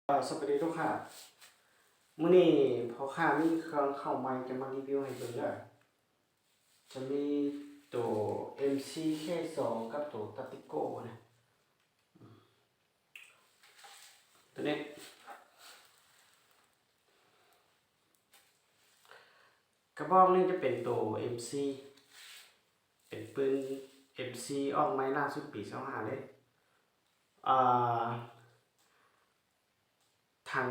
สวัสดีทุกค่ะมื้อนี้พอค่ามีเครื่องเข้าใหม่จะมารีวิวให้เบิ่งเด้อจะมีตัว MC-K2 กับตัว Tatico นะตัวนี้กระบอกนี้จะเป็นตัว MC เป็นปืน MC ออกใหม่ล่าสุดปี25เลยอ่าทาง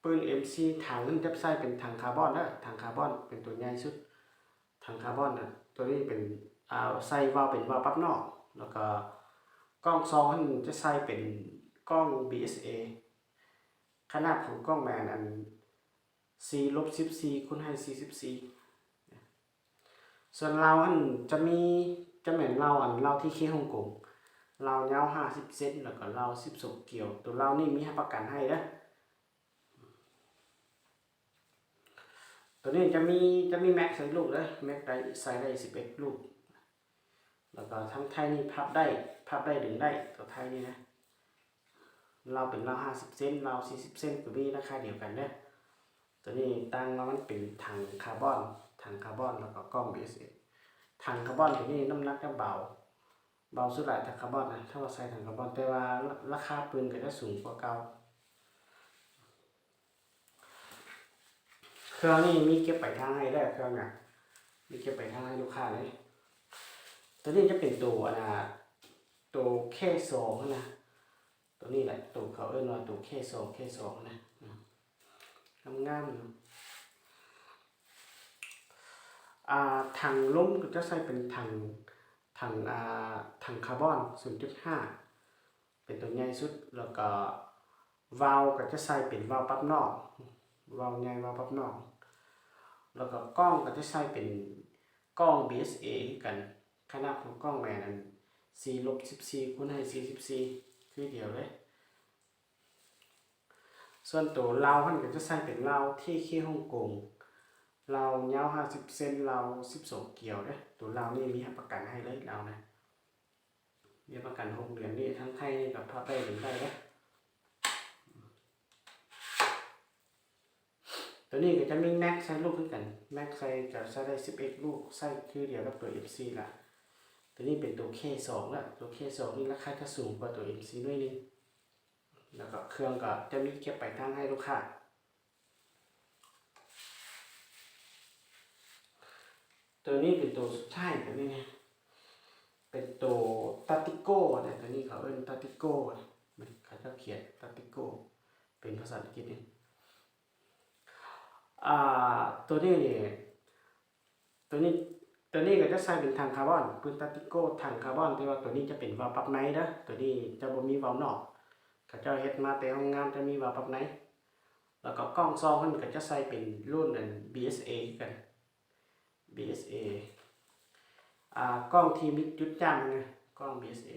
ปืน MC ถังจะใช้เป็นถังคาร์บอนนะถังคาร์บอนเป็นตัวใหญ่สุดถังคาร์บอนนะตัวนี้เป็นใส่วาล์วเป็นวาล์วปั๊บนอกแล้วก็กล้องซองจะใส่เป็นกล้อง BSA ขนาดของกล้องแมนอัน 4-14 คูณให้44ส่วนเราจะเหมือนเราที่เคฮ่องกงเรายาว50เซนแล้วก็เรา12เกี่ยวตัวเรานี่มีให้ประกันให้นะตัวนี้จะมีแม็กใส่ลูกเลยแม็กได้ใส่ได้11ลูกแล้วก็ทั้งไทยนี่พับได้ดึงได้ตัวไทยนี่นะเราเป็นเรา50เซนเรา40เซนก็มีราคาเดียวกันเด้อตัวนี้ตั้งมันเป็นถังคาร์บอนแล้วก็กล้อง BSA ถังคาร์บอนตัวนี้น้ำหนักจะเบาสุดหลายถังคาร์บอนนะถ้าว่าใส่ถังคาร์บอนแต่ว่าราคาปืนก็จะสูงกว่าเก่าเครื่องนี้มีเก็บปลายทางให้ได้เครื่องน่ะมีเก็บปลายทางให้ลูกค้าเลยตัวนี้จะเป็นตัวแค่สองนะตัวนี้แหละตัวเขาเอิ้นว่าตัวแค่สองนะงามอยู่ถังล้มก็จะใส่เป็นถังคาร์บอน 0.5 เป็นตัวใหญ่สุดแล้วก็วาล์วก็จะใส่เป็นวาล์วปั๊บนอกวาล์วใหญ่วาล์วปั๊บนอกแล้วก็กล้องก็จะใส่เป็นกล้อง BSA กันขนาดของกล้องแมน4-14คูณให้44คือเดียวเลยส่วนตัวเราก็จะใส่เป็นเราที่เคฮ่องกงเรายาว50เซนเรา12เกี่ยวเด้ตัวเรานี่มีประกันให้เลยเรานะมีประกัน6เดือนนี่ทั้งไทยนี่กับภาคใต้ถึงได้เด้ตัวนี้ก็จะมีแม็กใส่ลูกขึ้นกันแม็กใส่จะใส่ได้11ลูกใส่คือเดียวกับตัว MC ละตัวนี้เป็นตัว K2 ละตัว K2 นี่ราคาจะสูงกว่าตัว MC ด้วยนึงแล้วก็เครื่องก็จะมีเก็บปลายทางให้ลูกค้าตัวนี้เป็นตัวสุดท้ายตัวนี้นะเป็นตัวตาติโก้นะตัวนี้เขาเรียกตาติโก้เขาจะเขียนตาติโก้เป็นภาษาอังกฤษนี่ตัวนี้ก็จะใส่เป็นถังคาร์บอนปืนตาติโก้ถังคาร์บอนแต่ว่าตัวนี้จะเป็นวาล์วปรับในนะตัวนี้จะบ่มีวาล์วนอกเขาจะเฮ็ดมาแต่โรงงานจะมีวาล์วปรับในแล้วก็กล้องซองก็จะใส่เป็นรุ่นBSA กัน BSA กล้องที่มิดจุดจ้ำนะกล้อง BSA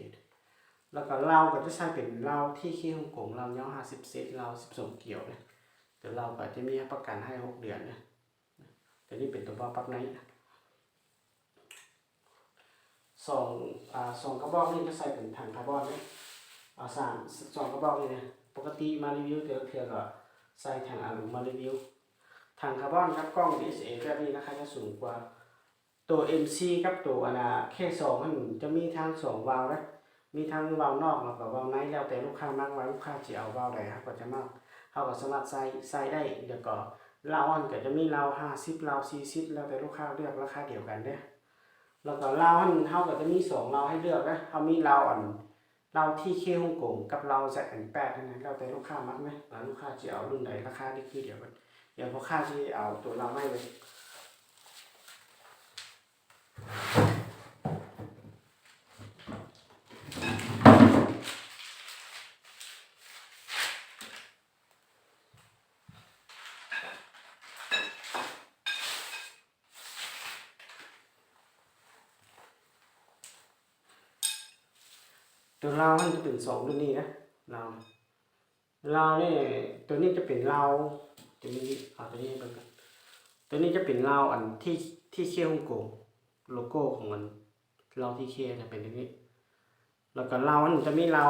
แล้วก็เราก็จะใช้เป็นเราที่เคฮ่องกงเรายาว50เซนเรา12เกี่ยวนะแต่เราก็จะมีประกันให้6เดือนนะแต่นี่เป็นตัวปรับในสองกระบอกนี่จะใส่เป็นถังคาร์บอนนะสองกระบอกนี่นะปกติมารีวิวเถื่อก็ใส่ถังอลูมิเนียมมารีวิวถังคาร์บอนกับกล้อง BSA แบบนี้ราคาจะสูงกว่าตัว MC กับตัวK2 มันจะมีทั้ง2วาล์วนะมีทั้งวาล์วนอกแล้วก็วาล์วในแล้วแต่ลูกค้ามากว่าลูกค้าจะเอาวาล์วใดครับก็จะมากเขาก็สามารถใส่ได้เดี๋ยวก็เราก็จะมีเรา50เรา40แล้วแต่ลูกค้าเลือกราคาเดียวกันเด้แล้วก็เราเขาก็จะมี2เราให้เลือกนะเขามีเราที่เคฮ่องกงกับเราZ8นั่นแล้วแต่ลูกค้ามากไหมลูกค้าจะเอารุ่นใดราคาที่คือเดียวกันเดี๋ยวลูกค้าจะเอาตัวเราไม่เลยตัวเราจะเป็น2รุ่นนี้นะเราเนี่ยตัวนี้จะเป็นเราตัวนี้ตัวนี้เป็นตัวนี้จะเป็นเราที่เคฮ่องกงโลโก้ของมันเราที่เคจะเป็นอย่างนี้แล้วก็เราจะมีเรา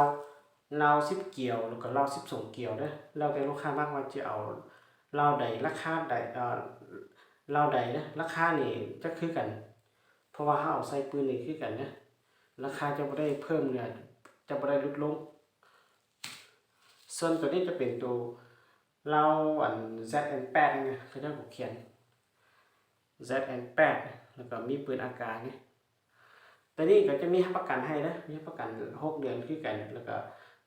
เรา10เกี่ยวแล้วก็เรา12เกี่ยวเด้อแล้วแต่ลูกค้ามากว่าจะเอาเราใดราคาใดเราใดนะราคานี่จะคือกันเพราะว่าเฮาเอาใส่ปืนนี่คือกันนะราคาจะบ่ได้เพิ่มเนี่ยจะบ่ได้ลดลงส่วนตัวนี้จะเป็นตัวเราอัน ZN8 นี่เขาเจ้าก็เขียน ZN8 แล้วก็มีปืนอากาศนี่แต่นี่ก็จะมีประกันให้นะมีประกัน6เดือนคือกันแล้วก็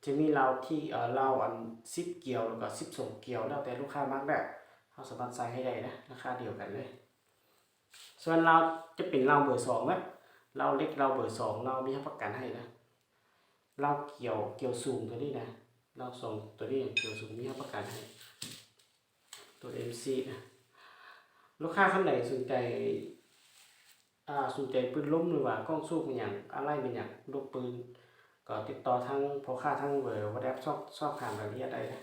จะมีเราที่เราอัน10เกี่ยวแล้วก็12เกี่ยวแล้วแต่ลูกค้ามากแบบเฮาสามารถใส่ให้ได้นะราคาเดียวกันเลยส่วนเราจะเป็นเราเบอร์2นะเราเล็กเราเบอร์2เรามีประกันให้นะเราเกี่ยวสูงตัวนี้นะเราส่งตัวนี้เกี่ยวสูงมีประกันให้ตัว MC นะลูกค้าท่านไหนสนใจปืนล้มหรือว่ากล้องสู้เป็นอย่างอะไรเป็นอย่างลูกปืนก็ติดต่อทั้งพ่อค้าทั้งเบอร์ว่าได้สอบถามรายละเอียดได้นะ